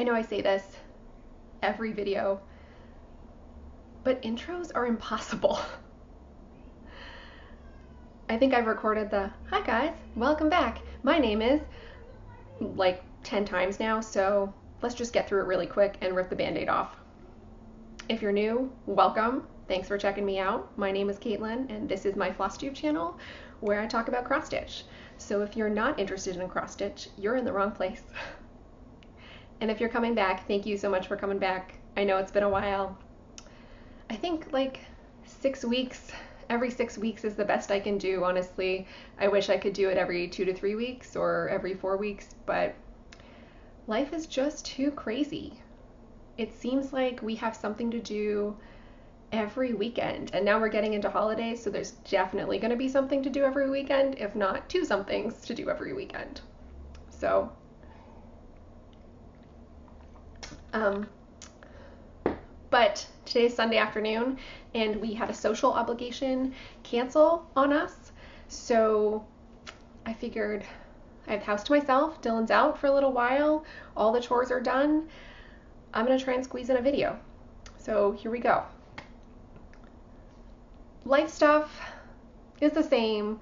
I know I say this every video, but intros are impossible. I think I've recorded the "Hi guys, welcome back. My name is" like 10 times now, so let's just get through it really quick and rip the band-aid off. If you're new, welcome. Thanks for checking me out. My name is Caitlin, and this is my Flosstube channel where I talk about cross-stitch. So if you're not interested in cross-stitch, you're in the wrong place. And if you're coming back, thank you so much for coming back. I know it's been a while. I think like 6 weeks. Every 6 weeks is the best I can do, honestly. I wish I could do it every 2 to 3 weeks or every 4 weeks, but life is just too crazy. It seems like we have something to do every weekend, and now we're getting into holidays, so there's definitely going to be something to do every weekend, if not 2 somethings to do every weekend. So but today's Sunday afternoon, and we had a social obligation cancel on us, so I figured I have the house to myself. Dylan's out for a little while. All the chores are done. I'm going to try and squeeze in a video. So here we go. Life stuff is the same.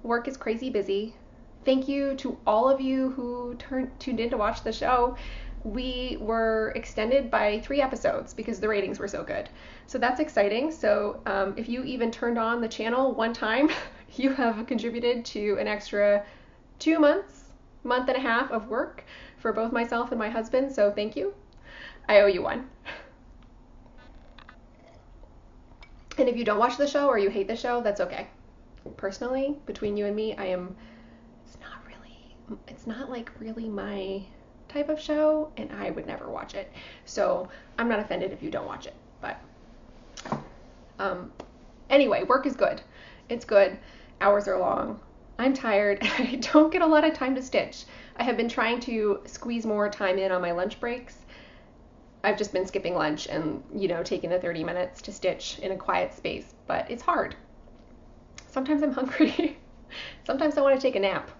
Work is crazy busy. Thank you to all of you who tuned in to watch the show. We were extended by 3 episodes because the ratings were so good. So that's exciting. So if you even turned on the channel one time, you have contributed to an extra 2 months, month and a half of work for both myself and my husband. So thank you. I owe you one. And if you don't watch the show or you hate the show, that's okay. Personally, between you and me, it's not like really my type of show, and I would never watch it. So I'm not offended if you don't watch it, but anyway, work is good. It's good. Hours are long. I'm tired. I don't get a lot of time to stitch. I have been trying to squeeze more time in on my lunch breaks. I've just been skipping lunch and, taking the 30 minutes to stitch in a quiet space, but it's hard. Sometimes I'm hungry. Sometimes I want to take a nap.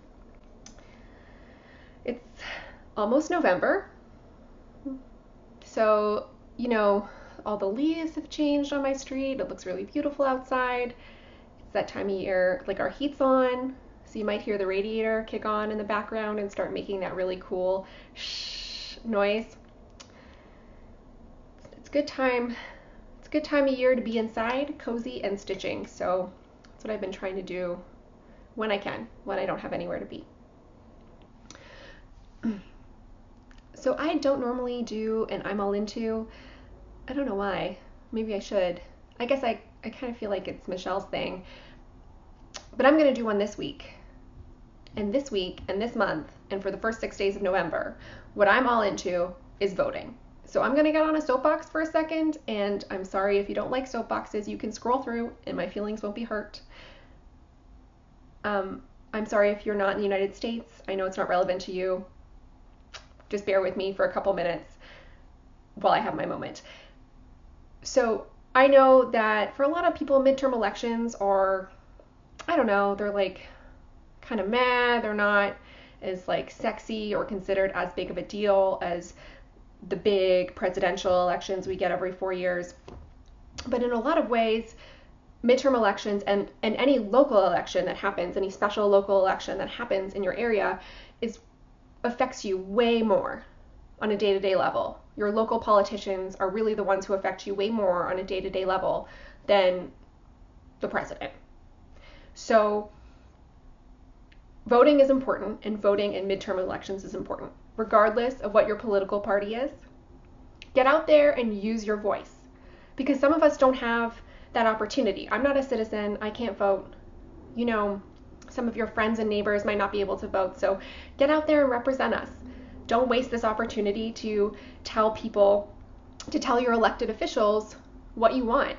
It's almost November, so all the leaves have changed on my street. It looks really beautiful outside. It's that time of year, like our heat's on, so you might hear the radiator kick on in the background and start making that really cool shh noise. It's a good time of year to be inside, cozy and stitching. So that's what I've been trying to do when I can, when I don't have anywhere to be. So I don't normally do an I'm all into. I don't know why. Maybe I should. I guess I kind of feel like it's Michelle's thing. But I'm going to do one this week. And this week and this month and for the first 6 days of November, what I'm all into is voting. So I'm going to get on a soapbox for a second, and I'm sorry if you don't like soapboxes. You can scroll through and my feelings won't be hurt. I'm sorry if you're not in the United States. I know it's not relevant to you. Just bear with me for a couple minutes while I have my moment. So I know that for a lot of people, midterm elections are, I don't know, they're like kind of meh. They're not as like sexy or considered as big of a deal as the big presidential elections we get every 4 years. But in a lot of ways, midterm elections and any local election that happens, any special local election that happens in your area affects you way more on a day-to-day level. Your local politicians are really the ones who affect you way more on a day-to-day level than the president. So voting is important, and voting in midterm elections is important. Regardless of what your political party is, get out there and use your voice. Because some of us don't have that opportunity. I'm not a citizen. I can't vote. Some of your friends and neighbors might not be able to vote, so get out there and represent us. Don't waste this opportunity to tell your elected officials what you want.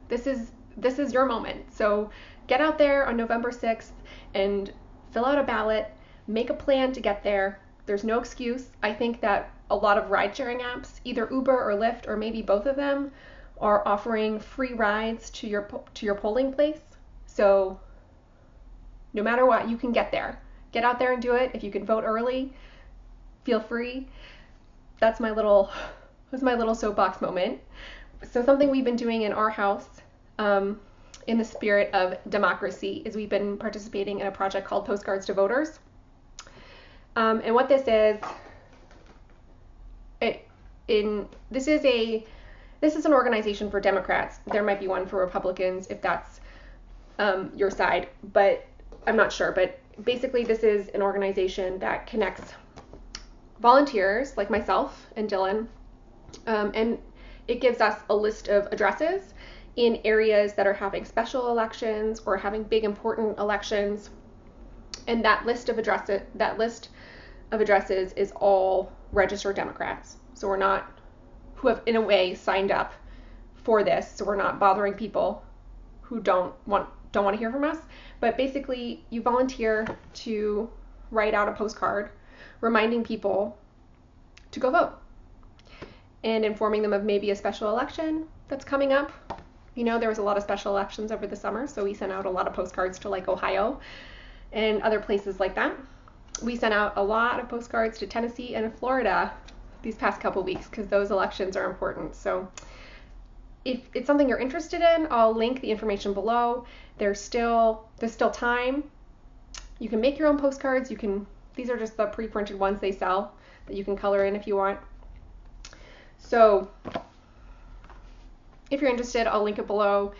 This is your moment. So get out there on November 6th and fill out a ballot, make a plan to get there. There's no excuse. I think that a lot of ride-sharing apps, either Uber or Lyft or maybe both of them, are offering free rides to your polling place. So no matter what, you can get there. Get out there and do it. If you can vote early, feel free. that's my little soapbox moment. So something we've been doing in our house, in the spirit of democracy, is we've been participating in a project called Postcards to Voters. And what this is, this is an organization for Democrats. There might be one for Republicans if that's your side, but I'm not sure. But basically, this is an organization that connects volunteers like myself and Dylan, and it gives us a list of addresses in areas that are having special elections or having big important elections. And that list of addresses is all registered Democrats. So who have in a way signed up for this. So we're not bothering people who don't want to hear from us. But basically, you volunteer to write out a postcard reminding people to go vote and informing them of maybe a special election that's coming up. You know, there was a lot of special elections over the summer, so we sent out a lot of postcards to like Ohio and other places like that. We sent out a lot of postcards to Tennessee and Florida these past couple weeks because those elections are important. So if it's something you're interested in, I'll link the information below. There's still time. You can make your own postcards. These are just the pre-printed ones they sell that you can color in if you want. So if you're interested, I'll link it below.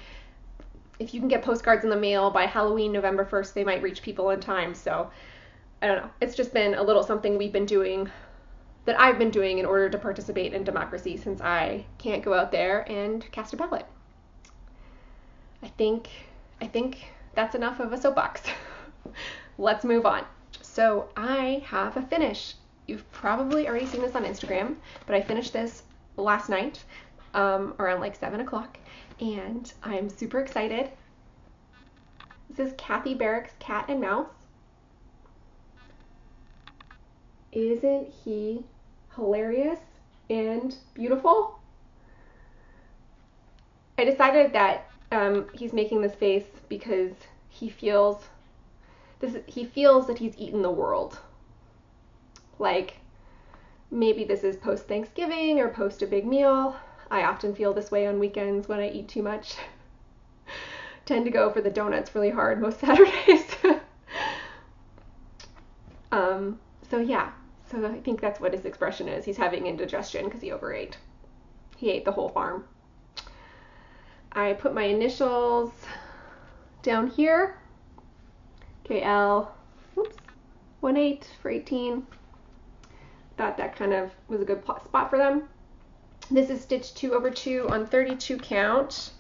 If you can get postcards in the mail by Halloween, November 1st, they might reach people in time. So I don't know. It's just been a little something that I've been doing in order to participate in democracy since I can't go out there and cast a ballot. I think that's enough of a soapbox. Let's move on. So I have a finish. You've probably already seen this on Instagram, but I finished this last night around like 7 o'clock, and I'm super excited. This is Kathy Barrick's Cat and Mouse. Isn't he hilarious and beautiful? I decided that he's making this face because he feels that he's eaten the world. Like, maybe this is post-Thanksgiving or post a big meal. I often feel this way on weekends when I eat too much. Tend to go for the donuts really hard most Saturdays. So yeah, so I think that's what his expression is. He's having indigestion because he overate. He ate the whole farm. I put my initials down here. KL, 18 for 18. Thought that kind of was a good spot for them. This is stitch 2/2 on 32 count.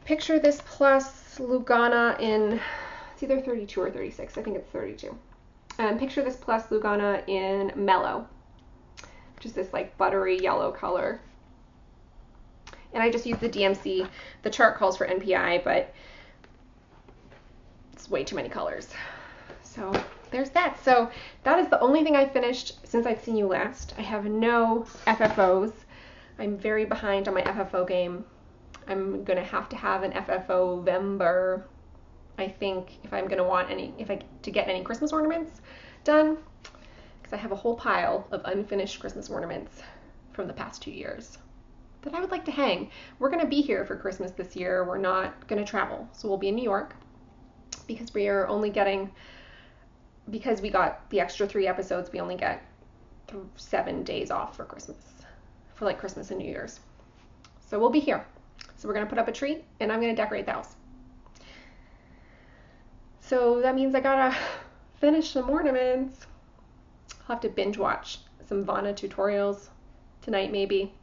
Picture this plus Lugana in, it's either 32 or 36. I think it's 32. Picture this plus Lugana in Mellow, which is this like buttery yellow color. And I just used the DMC. The chart calls for NPI, but it's way too many colors. So there's that. So that is the only thing I finished since I've seen you last. I have no FFOs. I'm very behind on my FFO game. I'm gonna have to have an FFO-vember, I think, if I'm gonna want to get any Christmas ornaments done, because I have a whole pile of unfinished Christmas ornaments from the past 2 years that I would like to hang. We're gonna be here for Christmas this year. We're not gonna travel, so we'll be in New York because we are only getting, because we got the extra 3 episodes, we only get 7 days off for Christmas, for like Christmas and New Year's. So we'll be here. So we're gonna put up a tree and I'm gonna decorate the house. So that means I gotta finish some ornaments. I'll have to binge watch some Vana tutorials tonight maybe.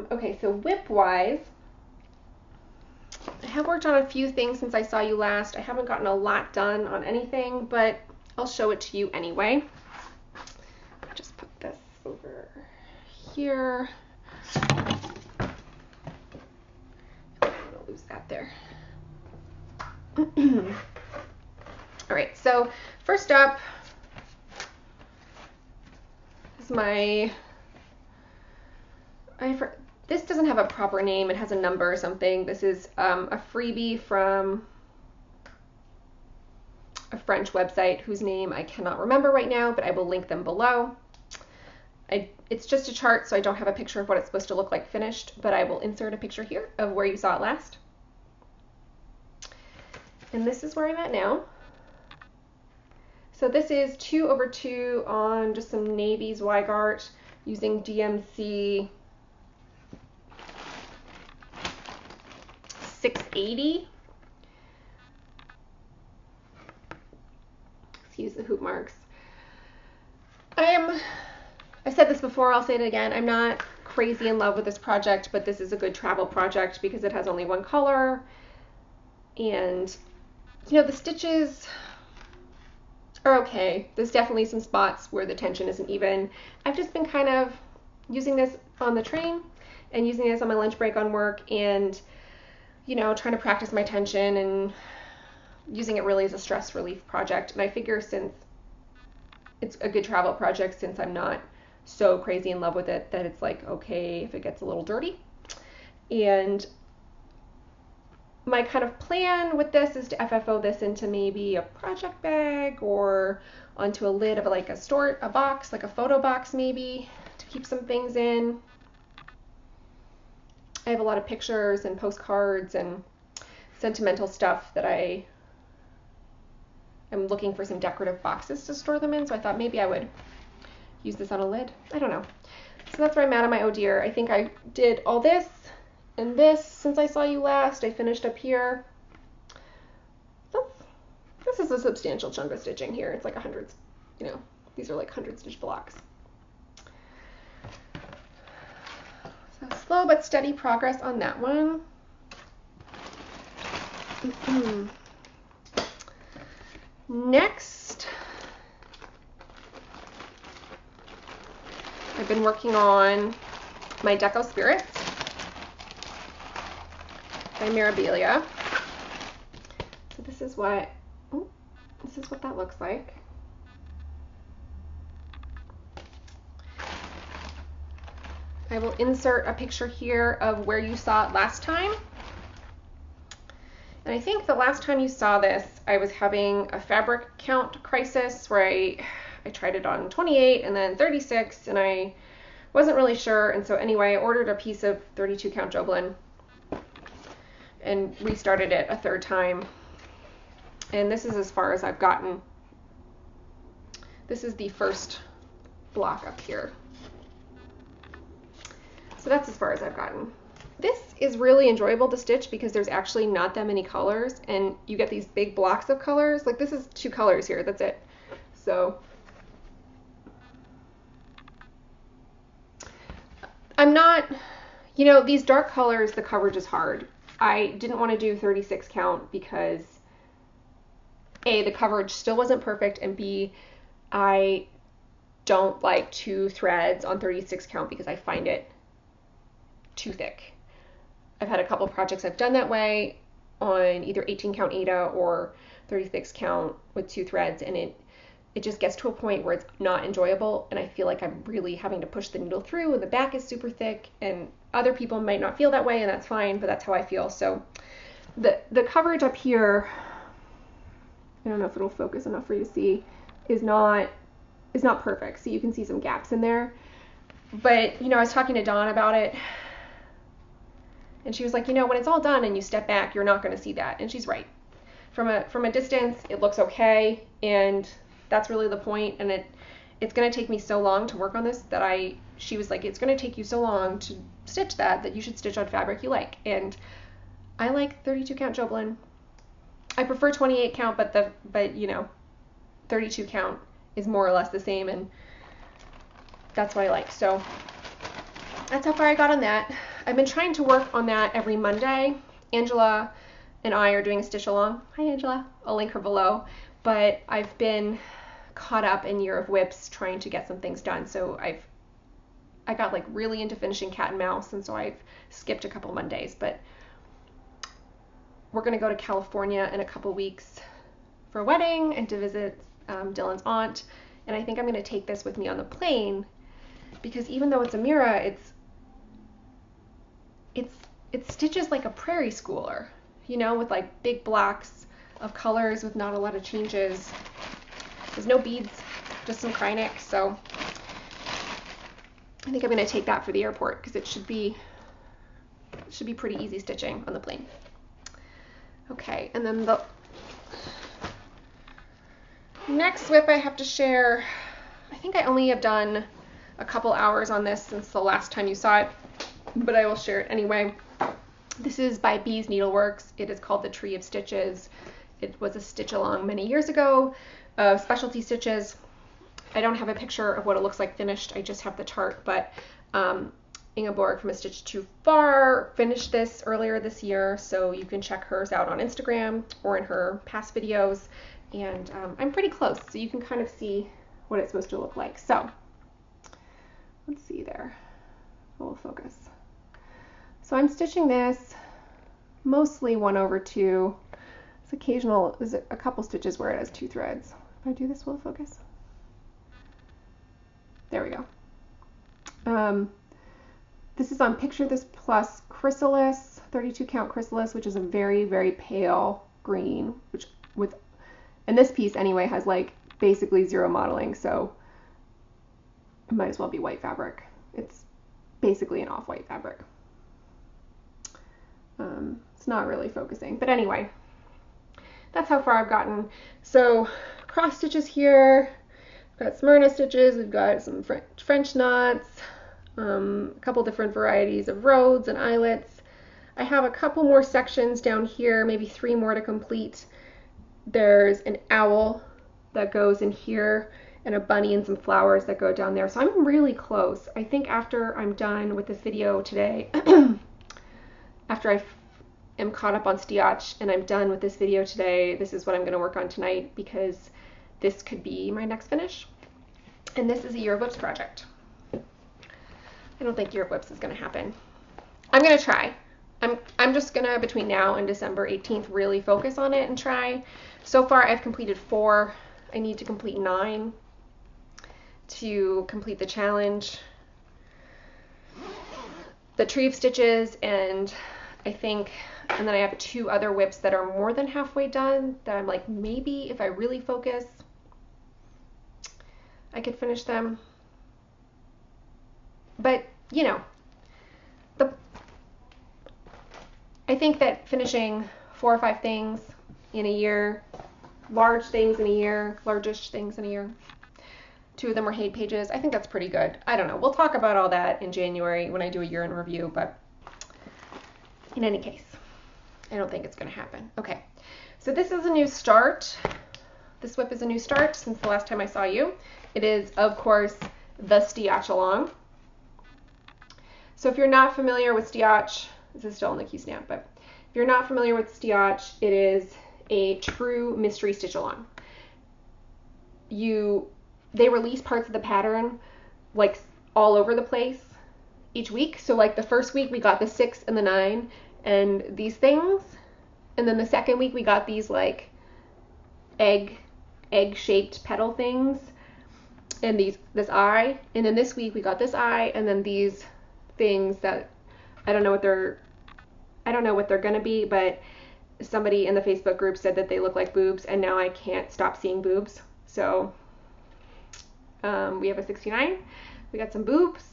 Okay, so whip wise, I have worked on a few things since I saw you last. I haven't gotten a lot done on anything, but I'll show it to you anyway. I'll just put this over here. I'm gonna lose that there. All right, so first up is my, this doesn't have a proper name. It has a number or something. This is a freebie from a French website whose name I cannot remember right now, but I will link them below. It's just a chart, so I don't have a picture of what it's supposed to look like finished, but I will insert a picture here of where you saw it last. And this is where I'm at now. So this is 2/2 on just some navy Zweigart using DMC 680. Excuse the hoop marks. I've said this before, I'll say it again, I'm not crazy in love with this project, but this is a good travel project because it has only one color. And, you know, the stitches are okay. There's definitely some spots where the tension isn't even. I've just been kind of using this on the train and using this on my lunch break on work and, you know, trying to practice my tension and using it really as a stress relief project. And I figure since it's a good travel project, since I'm not so crazy in love with it, that it's like okay if it gets a little dirty. And my kind of plan with this is to FFO this into maybe a project bag or onto a lid of like a box, like a photo box maybe, to keep some things in. I have a lot of pictures and postcards and sentimental stuff that I'm looking for some decorative boxes to store them in, so I thought maybe I would use this on a lid. I don't know. So that's where I'm at on my oh dear. I think I did all this and this since I saw you last. I finished up here. This is a substantial chunk of stitching here. It's like 100, you know, these are like 100 stitch blocks. So slow but steady progress on that one. Next, I've been working on my Deco Spirits by Mirabilia. So this is what that looks like. I will insert a picture here of where you saw it last time. And I think the last time you saw this, I was having a fabric count crisis where I tried it on 28 and then 36, and I wasn't really sure. And so anyway, I ordered a piece of 32 count Joblin and restarted it a third time. And this is as far as I've gotten. This is the first block up here. So that's as far as I've gotten. This is really enjoyable to stitch because there's actually not that many colors and you get these big blocks of colors. Like this is 2 colors here, that's it. So I'm not, you know, these dark colors, the coverage is hard. I didn't want to do 36 count because A, the coverage still wasn't perfect, and B, I don't like 2 threads on 36 count because I find it too thick. I've had a couple projects I've done that way on either 18 count Aida or 36 count with 2 threads, and it just gets to a point where it's not enjoyable, and I feel like I'm really having to push the needle through, and the back is super thick, and other people might not feel that way, and that's fine, but that's how I feel. So the coverage up here, I don't know if it'll focus enough for you to see, is not perfect. So you can see some gaps in there. But, you know, I was talking to Dawn about it, and she was like, you know, when it's all done and you step back, you're not going to see that. And she's right. From a distance, it looks okay, and that's really the point. And it's going to take me so long to work on this that she was like, it's going to take you so long to stitch that you should stitch on fabric you like. And I like 32 count Joblin. I prefer 28 count, but you know, 32 count is more or less the same, and that's what I like. So that's how far I got on that. I've been trying to work on that every Monday. Angela and I are doing a stitch along. Hi Angela, I'll link her below. But I've been caught up in Year of Whips trying to get some things done. So I got like really into finishing Cat and Mouse, and so I've skipped a couple Mondays. But we're gonna go to California in a couple weeks for a wedding and to visit Dylan's aunt. And I think I'm gonna take this with me on the plane because even though it's a Mira, it stitches like a prairie schooler, you know, with like big blocks of colors with not a lot of changes. There's no beads, just some Krynic, so I think I'm going to take that for the airport because it should be pretty easy stitching on the plane. Okay, and then the next WIP I have to share, I think I only have done a couple hours on this since the last time you saw it, but I will share it anyway. This is by Bees Needleworks. It is called the Tree of Stitches. It was a stitch along many years ago of specialty stitches. I don't have a picture of what it looks like finished. I just have the chart, but Ingeborg from A Stitch Too Far finished this earlier this year, so you can check hers out on Instagram or in her past videos. And I'm pretty close, so you can kind of see what it's supposed to look like. So let's see there. We'll focus. So I'm stitching this mostly 1/2. It's occasional, there's a couple stitches where it has 2 threads. If I do this, will it focus? There we go. This is on Picture This Plus Chrysalis, 32 count chrysalis, which is a very, very pale green, and this piece anyway has like basically 0 modeling, so it might as well be white fabric. It's basically an off-white fabric. It's not really focusing, but anyway, that's how far I've gotten. So cross stitches here. We've got Smyrna stitches, we've got some French knots, a couple different varieties of roads and eyelets. I have a couple more sections down here, maybe 3 more to complete. There's an owl that goes in here and a bunny and some flowers that go down there. So I'm really close. I think after I'm done with this video today, after I am caught up on Stitch and I'm done with this video today, this is what I'm going to work on tonight because this could be my next finish. And this is a Year of Whips project. I don't think Year of Whips is going to happen. I'm going to try. I'm just going to, between now and December 18th, really focus on it and try. So far, I've completed 4. I need to complete 9 to complete the challenge. The Tree of Stitches, and I think, and then I have 2 other whips that are more than halfway done that I'm like, maybe if I really focus, I could finish them. But, you know, I think that finishing 4 or 5 things in a year, large things in a year, largish things in a year, 2 of them were hate pages, I think that's pretty good. I don't know. We'll talk about all that in January when I do a year in review, but in any case, I don't think it's going to happen. Okay, so this is a new start. This whip is a new start since the last time I saw you. It is, of course, the Stitch Along. So if you're not familiar with Stitch, this is still in the key stamp, but if you're not familiar with Stitch, it is a true mystery stitch along. They release parts of the pattern like all over the place each week. So like the first week we got the 6 and the 9 and these things, and then the second week we got these like egg-shaped petal things and this eye, and then this week we got this eye and then these things that I don't know what they're gonna be, but somebody in the Facebook group said that they look like boobs, and now I can't stop seeing boobs. So we have a 69, we got some boobs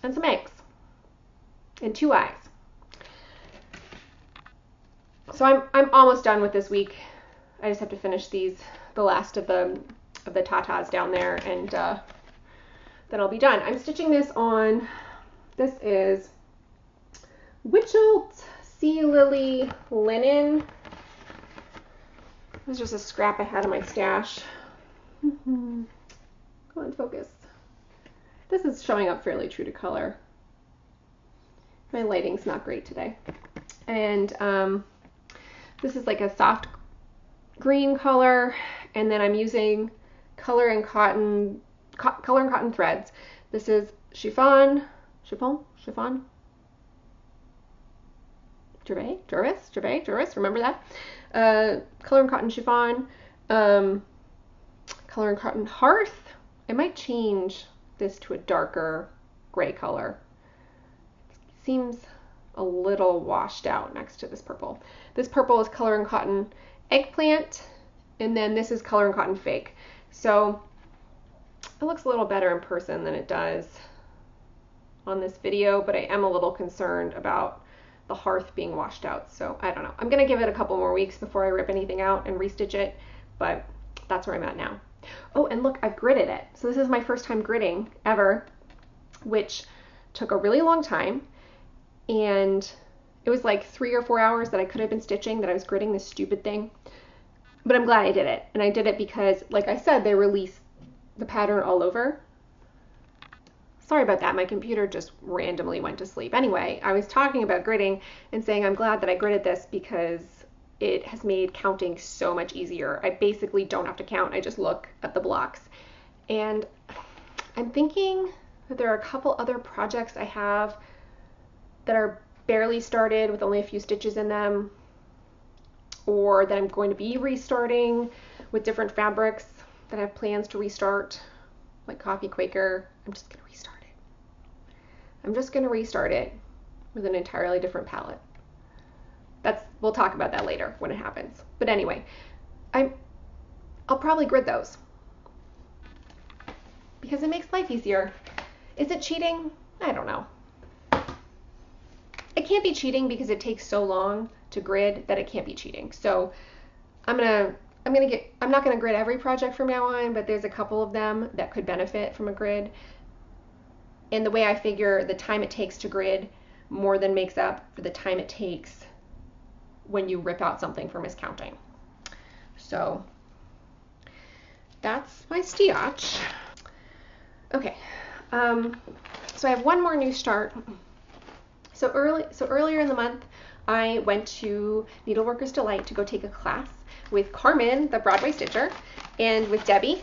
and some eggs and 2 eyes. So I'm almost done with this week. I just have to finish the last of the tatas down there, and then I'll be done. I'm stitching this on, this is Witchelt Sea Lily Linen. It was just a scrap I had in my stash. Come on, focus. This is showing up fairly true to color. My lighting's not great today. And this is like a soft green color, and then I'm using color and cotton threads. This is chiffon, Jervis, remember that? Color and cotton chiffon, color and cotton hearth. I might change this to a darker gray color. It seems a little washed out next to this purple. This purple is color and cotton eggplant, and then this is Color and Cotton Fake. So it looks a little better in person than it does on this video, but I am a little concerned about the hearth being washed out. So I don't know. I'm gonna give it a couple more weeks before I rip anything out and restitch it, but that's where I'm at now. Oh, and look, I've gridded it. So this is my first time gridding ever, which took a really long time, and it was like 3 or 4 hours that I could have been stitching that I was gridding this stupid thing. But I'm glad I did it. And I did it because, like I said, they release the pattern all over. Sorry about that. My computer just randomly went to sleep. Anyway, I was talking about gridding and saying I'm glad that I gridded this because it has made counting so much easier. I basically don't have to count. I just look at the blocks. And I'm thinking that there are a couple other projects I have that are barely started with only a few stitches in them, or that I'm going to be restarting with different fabrics that I have plans to restart, like Coffee Quaker. I'm just going to restart it. I'm just going to restart it with an entirely different palette. We'll talk about that later when it happens. But anyway, I'll probably grid those because it makes life easier. Is it cheating? I don't know. It can't be cheating because it takes so long to grid that it can't be cheating. So I'm not gonna grid every project from now on, but there's a couple of them that could benefit from a grid. And the way I figure the time it takes to grid more than makes up for the time it takes when you rip out something for miscounting. So that's my stitch. Okay, so I have one more new start. So earlier in the month, I went to Needleworker's Delight to go take a class with Carmen, the BroadwayStitcher, and with Debbie.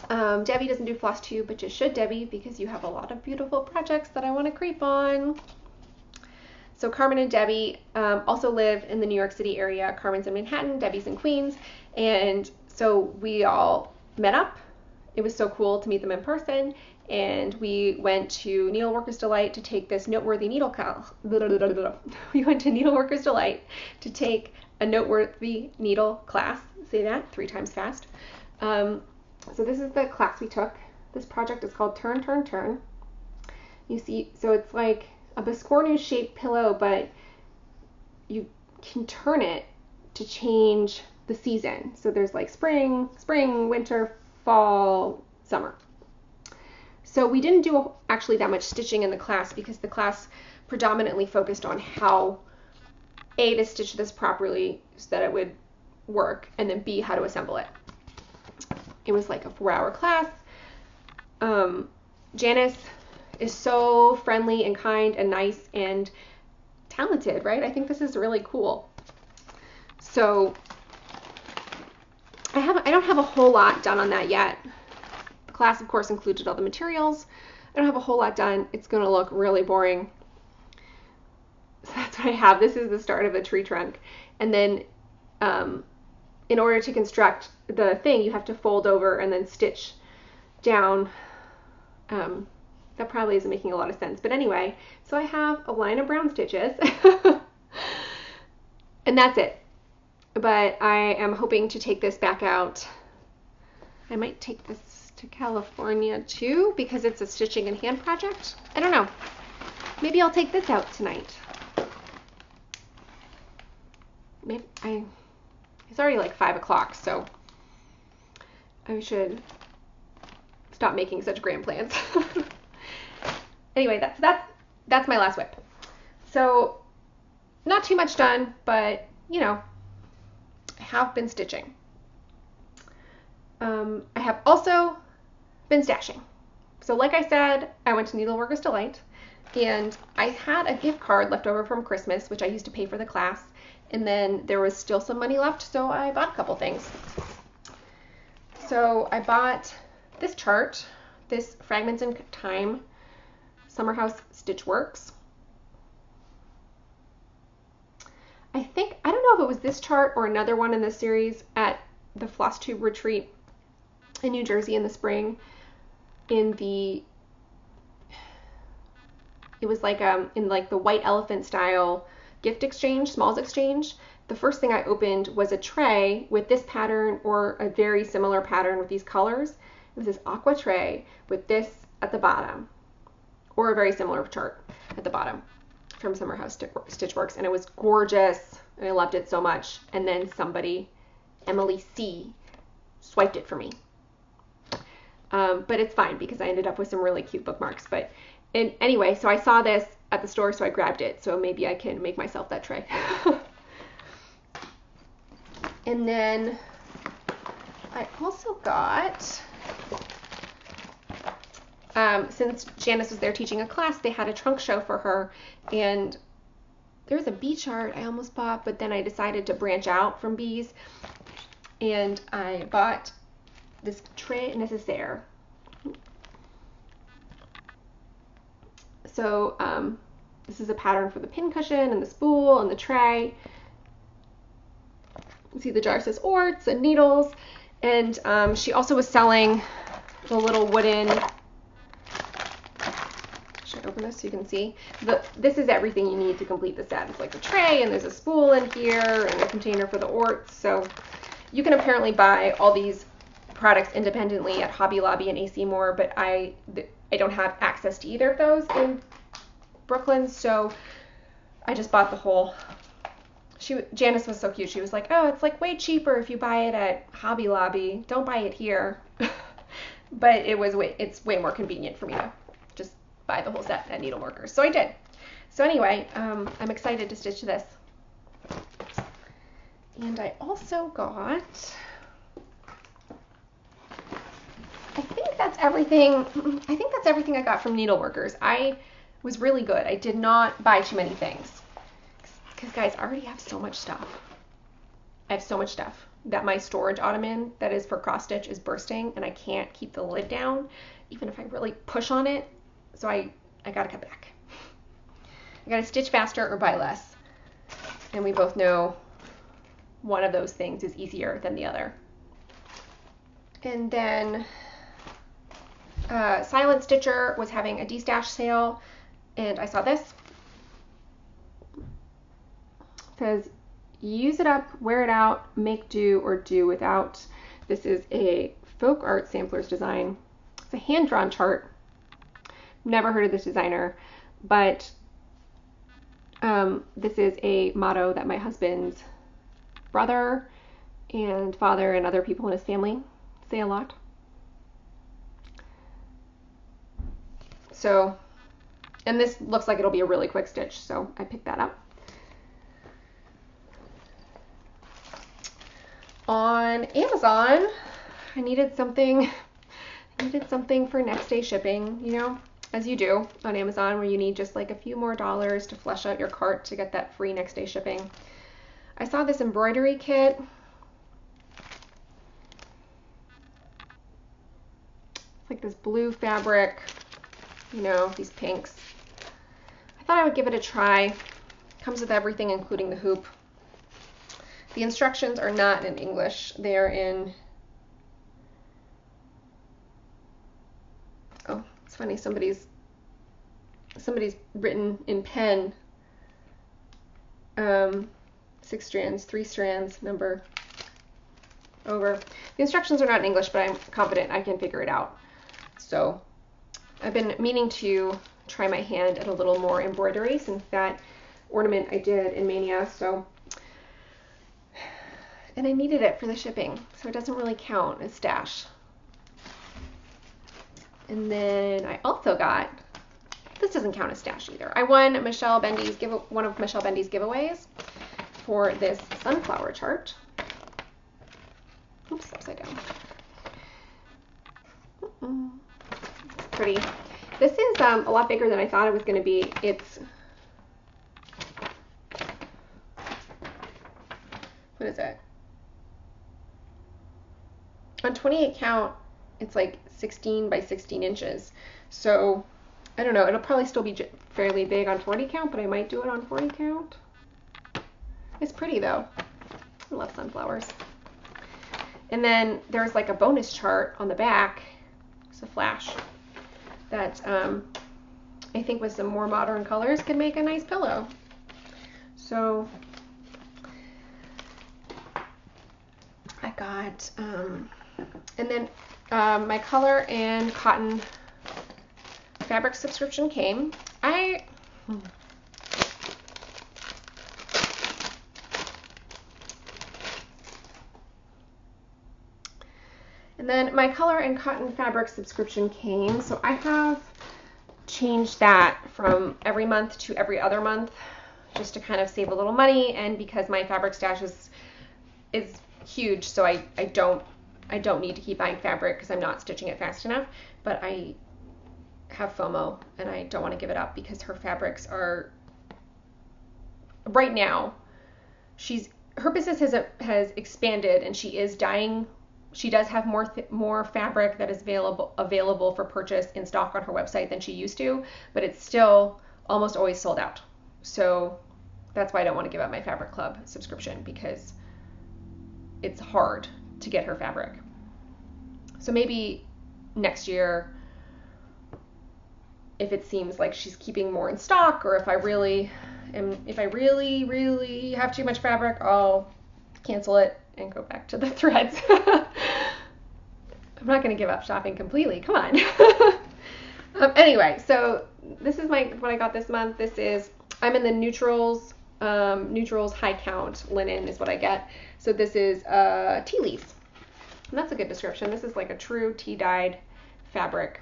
Debbie doesn't do Flosstube, but you should, Debbie, because you have a lot of beautiful projects that I want to creep on. So Carmen and Debbie also live in the New York City area. Carmen's in Manhattan, Debbie's in Queens, and so we all met up. It was so cool to meet them in person, and we went to Needleworker's Delight to take this noteworthy needle class. We went to Needleworker's Delight to take a noteworthy needle class. Say that 3 times fast. So this is the class we took. This project is called Turn, Turn, Turn. You see, so it's like a biscornu shaped pillow, but you can turn it to change the season. So there's like spring, winter, fall, summer. So we didn't do actually that much stitching in the class because the class predominantly focused on how A, to stitch this properly so that it would work, and then B, how to assemble it. It was like a 4-hour class. Janice is so friendly and kind and nice and talented, right? I think this is really cool. So I don't have a whole lot done on that yet. The class, of course, included all the materials. I don't have a whole lot done. It's going to look really boring. So that's what I have. This is the start of a tree trunk. And then in order to construct the thing, you have to fold over and then stitch down. That probably isn't making a lot of sense. But anyway, so I have a line of brown stitches. And that's it. But I am hoping to take this back out. I might take this to California too because it's a stitching and hand project. I don't know. Maybe I'll take this out tonight. Maybe it's already like 5 o'clock, so I should stop making such grand plans. Anyway, that's my last whip. So not too much done, but you know, I have been stitching. I have also been stashing. So like I said, I went to Needleworker's Delight, and I had a gift card left over from Christmas, which I used to pay for the class, and then there was still some money left, so I bought a couple things. So I bought this chart, this Fragments in Time Summer House Stitch Works. I don't know if it was this chart or another one in this series at the Flosstube retreat in New Jersey in the spring. It was like in like the white elephant style gift exchange, smalls exchange, the first thing I opened was a tray with this pattern or a very similar pattern with these colors. It was this aqua tray with this at the bottom, or a very similar chart at the bottom from Summer House Stitchworks, and it was gorgeous, and I loved it so much. And then somebody, Emily C, swiped it for me. But it's fine because I ended up with some really cute bookmarks. But anyway, so I saw this at the store, so I grabbed it. So maybe I can make myself that tray. And then I also got, since Janice was there teaching a class, they had a trunk show for her, and there was a bee chart I almost bought, but then I decided to branch out from bees, and I bought this tray nécessaire. So this is a pattern for the pin cushion and the spool and the tray. You see the jar says orts and needles, and she also was selling the little wooden, should I open this so you can see? This is everything you need to complete the set. It's like a tray, and there's a spool in here and a container for the orts. So you can apparently buy all these products independently at Hobby Lobby and AC Moore, but I don't have access to either of those in Brooklyn, so I just bought the whole. Janice was so cute. She was like, oh, it's like way cheaper if you buy it at Hobby Lobby. Don't buy it here. But it's way more convenient for me to just buy the whole set at Needleworkers. So I did. So anyway, I'm excited to stitch this. And I also got, I think that's everything I got from Needleworkers. I was really good. I did not buy too many things. Because guys, I already have so much stuff. I have so much stuff that my storage ottoman that is for cross stitch is bursting, and I can't keep the lid down even if I really push on it. So I gotta cut back. I gotta stitch faster or buy less. And we both know one of those things is easier than the other. And then Silent Stitcher was having a D-stash sale, and I saw this. Says, use it up, wear it out, make do or do without. This is a folk art samplers design. It's a hand-drawn chart. Never heard of this designer, but this is a motto that my husband's brother and father and other people in his family say a lot. So, and this looks like it'll be a really quick stitch, so I picked that up. On Amazon, I needed something for next day shipping, you know, as you do on Amazon, where you need just like a few more dollars to flesh out your cart to get that free next day shipping. I saw this embroidery kit. It's like this blue fabric, you know, these pinks. I thought I would give it a try. Comes with everything, including the hoop. The instructions are not in English. They're in, oh, it's funny, somebody's written in pen, 6 strands, 3 strands, number over. The instructions are not in English, but I'm confident I can figure it out. So I've been meaning to try my hand at a little more embroidery since that ornament I did in Mania, so. And I needed it for the shipping, so it doesn't really count as stash. And then I also got, this doesn't count as stash either. I won one of Michelle Bendy's giveaways for this sunflower chart. Oops, upside down. It's pretty. This is a lot bigger than I thought it was going to be. It's, what is it? On 28 count, it's like 16 by 16 inches. So, I don't know, it'll probably still be fairly big on 40 count, but I might do it on 40 count. It's pretty though. I love sunflowers. And then there's like a bonus chart on the back. It's a flash that I think with some more modern colors could make a nice pillow. So got, and then my color and cotton fabric subscription came. And then my color and cotton fabric subscription came. So I have changed that from every month to every other month just to kind of save a little money, and because my fabric stash is huge, so I don't need to keep buying fabric because I'm not stitching it fast enough, but I have FOMO and I don't want to give it up because her fabrics are, right now, her business has expanded and she is dyeing. She does have more fabric that is available for purchase in stock on her website than she used to, but it's still almost always sold out. So that's why I don't want to give up my Fabric Club subscription, because it's hard to get her fabric. So maybe next year, if it seems like she's keeping more in stock, or if I really have too much fabric, I'll cancel it and go back to the threads. I'm not going to give up shopping completely. Come on. Anyway, so this is what I got this month. I'm in the neutrals high count linen is what I get. So this is tea leaves. And that's a good description. This is like a true tea dyed fabric.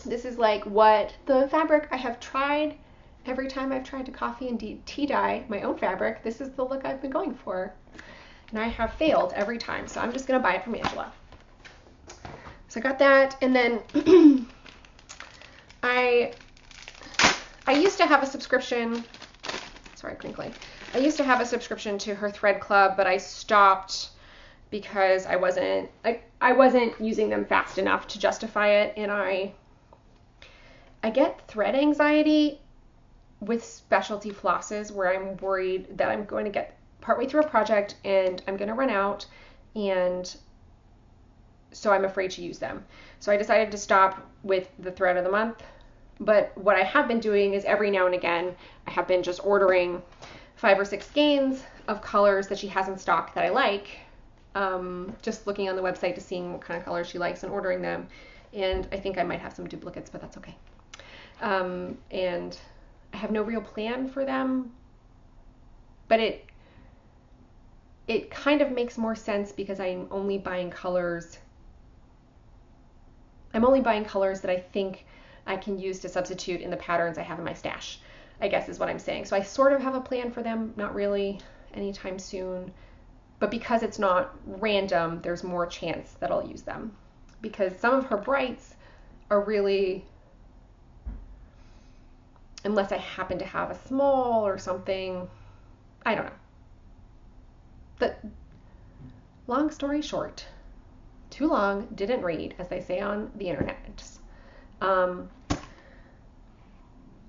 This is like what the fabric I have tried every time I've tried to coffee and tea dye my own fabric. This is the look I've been going for. And I have failed every time. So I'm just going to buy it from Angela. So I got that. And then I used to have a subscription. Sorry, crinkly. I used to have a subscription to her thread club, but I stopped because I wasn't using them fast enough to justify it. And I get thread anxiety with specialty flosses where I'm worried that I'm going to get partway through a project and I'm going to run out, and so I'm afraid to use them. So I decided to stop with the thread of the month. But what I have been doing is every now and again, I have been just ordering 5 or 6 skeins of colors that she has in stock that I like, just looking on the website to seeing what kind of colors she likes and ordering them. And I think I might have some duplicates, but that's okay. And I have no real plan for them, but it kind of makes more sense because I'm only buying colors that I think I can use to substitute in the patterns I have in my stash, I guess is what I'm saying. So I sort of have a plan for them, not really anytime soon, but because it's not random, there's more chance that I'll use them, because some of her brights are really, unless I happen to have a small or something, I don't know. But long story short, too long, didn't read, as they say on the internet. I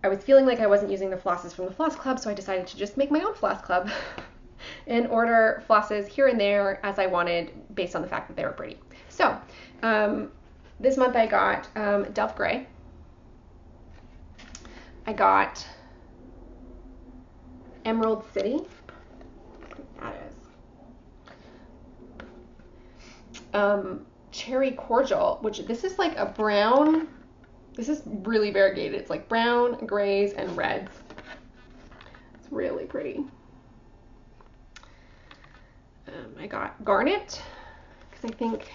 was feeling like I wasn't using the flosses from the Floss Club, so I decided to just make my own Floss Club and order flosses here and there as I wanted based on the fact that they were pretty. So this month I got Delft Gray. I got Emerald City. That is. Cherry Cordial, which this is like a brown. This is really variegated. It's like brown, grays, and reds. It's really pretty. I got Garnet because I think,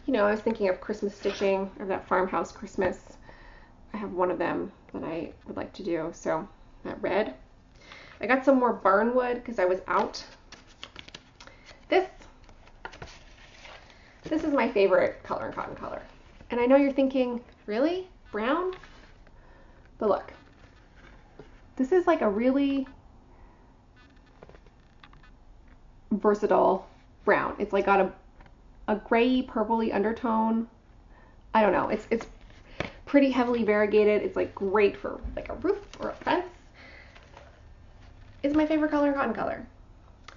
I was thinking of Christmas stitching, or that farmhouse Christmas. I have one of them that I would like to do. So that red. I got some more Barnwood because I was out. This is my favorite color and cotton color. And I know you're thinking, really? Brown? But look, this is like a really versatile brown. It's like got a gray purpley undertone. I don't know. It's pretty heavily variegated. It's like great for like a roof or a fence. It's my favorite color and cotton color.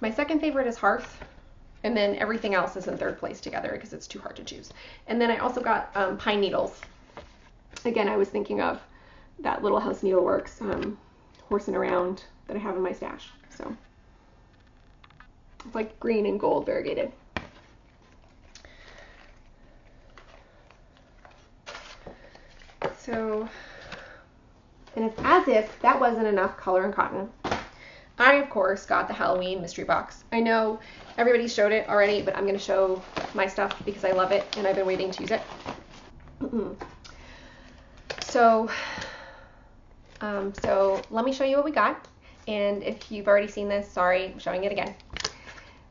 My second favorite is Hearth. And then everything else is in third place together because it's too hard to choose. And then I also got Pine Needles. Again, I was thinking of that Little House Needleworks horsing around that I have in my stash. So It's like green and gold variegated. So, and it's as if that wasn't enough color and cotton. I, of course, got the Halloween mystery box. I know everybody showed it already, but I'm going to show my stuff because I love it and I've been waiting to use it. So let me show you what we got. And if you've already seen this, sorry, I'm showing it again.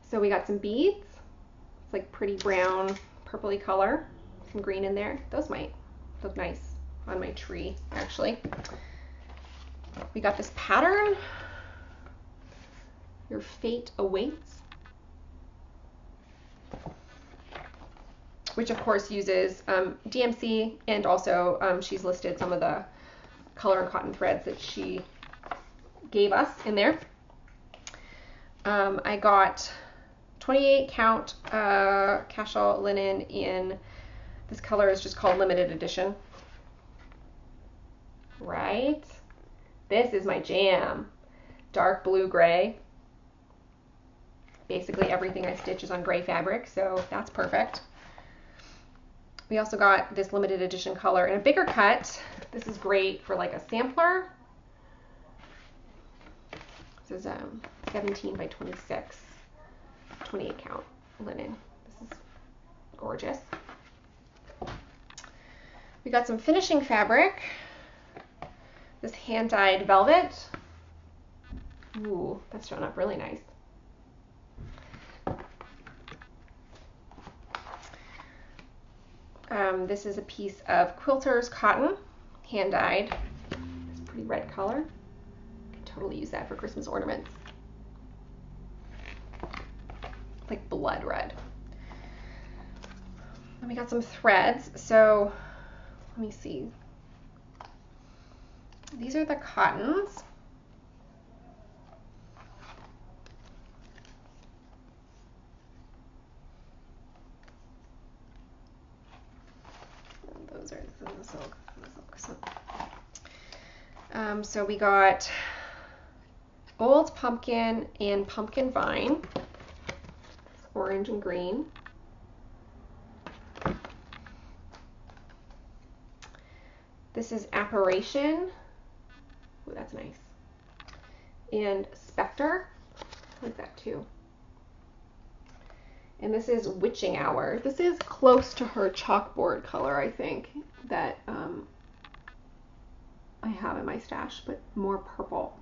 So we got some beads. It's like pretty brown, purpley color. Some green in there. Those might look nice on my tree, actually. We got this pattern. Your fate awaits, which of course uses DMC, and also she's listed some of the color and cotton threads that she gave us in there. I got 28 count cashel linen in, this color is just called limited edition. Right? This is my jam. Dark blue gray. Basically everything I stitch is on gray fabric, so that's perfect. We also got this limited edition color in a bigger cut. This is great for like a sampler. This is 17 by 26, 28 count linen. This is gorgeous. We got some finishing fabric. This hand-dyed velvet. Ooh, that's showing up really nice. This is a piece of quilter's cotton, hand-dyed. It's a pretty red color. Could totally use that for Christmas ornaments. Like blood red. And we got some threads. So let me see. These are the cottons. Those are the silk. So we got old pumpkin and pumpkin vine. It's orange and green. This is apparition. Ooh, that's nice. And specter. I like that too. And this is witching hour. This is close to her chalkboard color, I think, that I have in my stash, but more purple.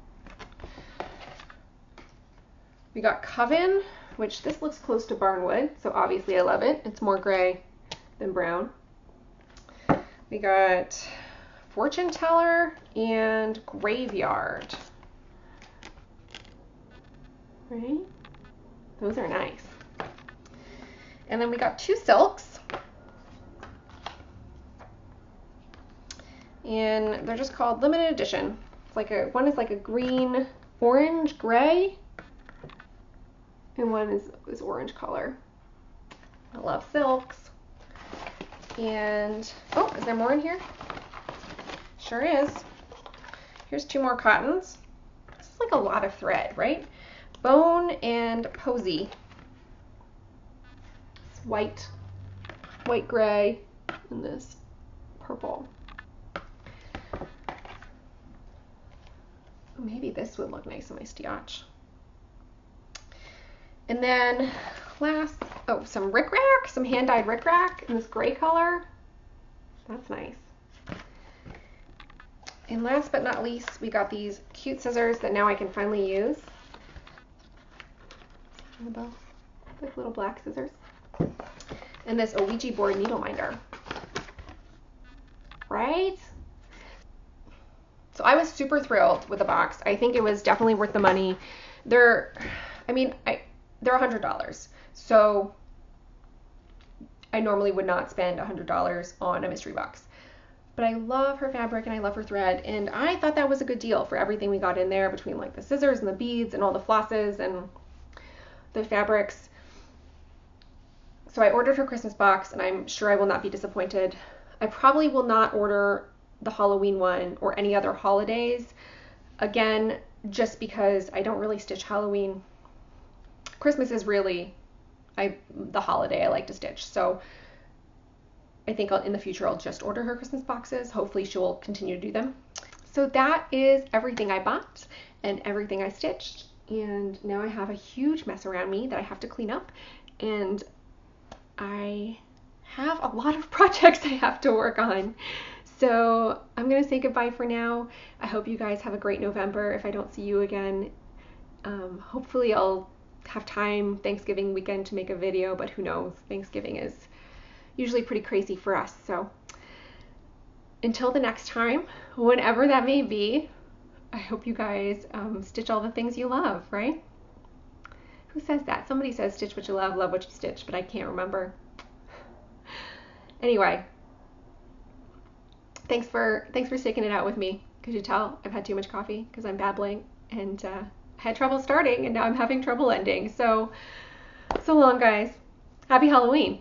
We got coven, which this looks close to barnwood, so obviously I love it. It's more gray than brown. We got fortune teller and graveyard. Right? Those are nice. And then we got two silks. And they're just called limited edition. It's like one is like a green, orange, gray, and one is orange color. I love silks. And oh, is there more in here? Sure is. Here's two more cottons. This is like a lot of thread, right? Bone and posy. It's white, gray, and this purple. Maybe this would look nice on my stiach. And then last, oh, some rickrack, some hand-dyed rickrack in this gray color. That's nice. And last but not least, we got these cute scissors that now I can finally use. Like little black scissors. And this Ouija board needle minder. Right? So I was super thrilled with the box. I think it was definitely worth the money. They're $100. So I normally would not spend $100 on a mystery box. But I love her fabric and I love her thread, and I thought that was a good deal for everything we got in there, between like the scissors and the beads and all the flosses and the fabrics. So I ordered her Christmas box, and I'm sure I will not be disappointed. I probably will not order the Halloween one or any other holidays, again, just because I don't really stitch Halloween Christmas is really the holiday I like to stitch. So I think in the future I'll just order her Christmas boxes. Hopefully she'll continue to do them. So that is everything I bought and everything I stitched. And now I have a huge mess around me that I have to clean up. And I have a lot of projects I have to work on. So I'm going to say goodbye for now. I hope you guys have a great November if I don't see you again. Hopefully I'll have time Thanksgiving weekend to make a video, but who knows? Thanksgiving is usually pretty crazy for us. So until the next time, whenever that may be, I hope you guys stitch all the things you love, right? Who says that? Somebody says stitch what you love what you stitch, but I can't remember. Anyway, thanks for sticking it out with me. Could you tell I've had too much coffee because I'm babbling, and I had trouble starting and now I'm having trouble ending. So long, guys. Happy Halloween.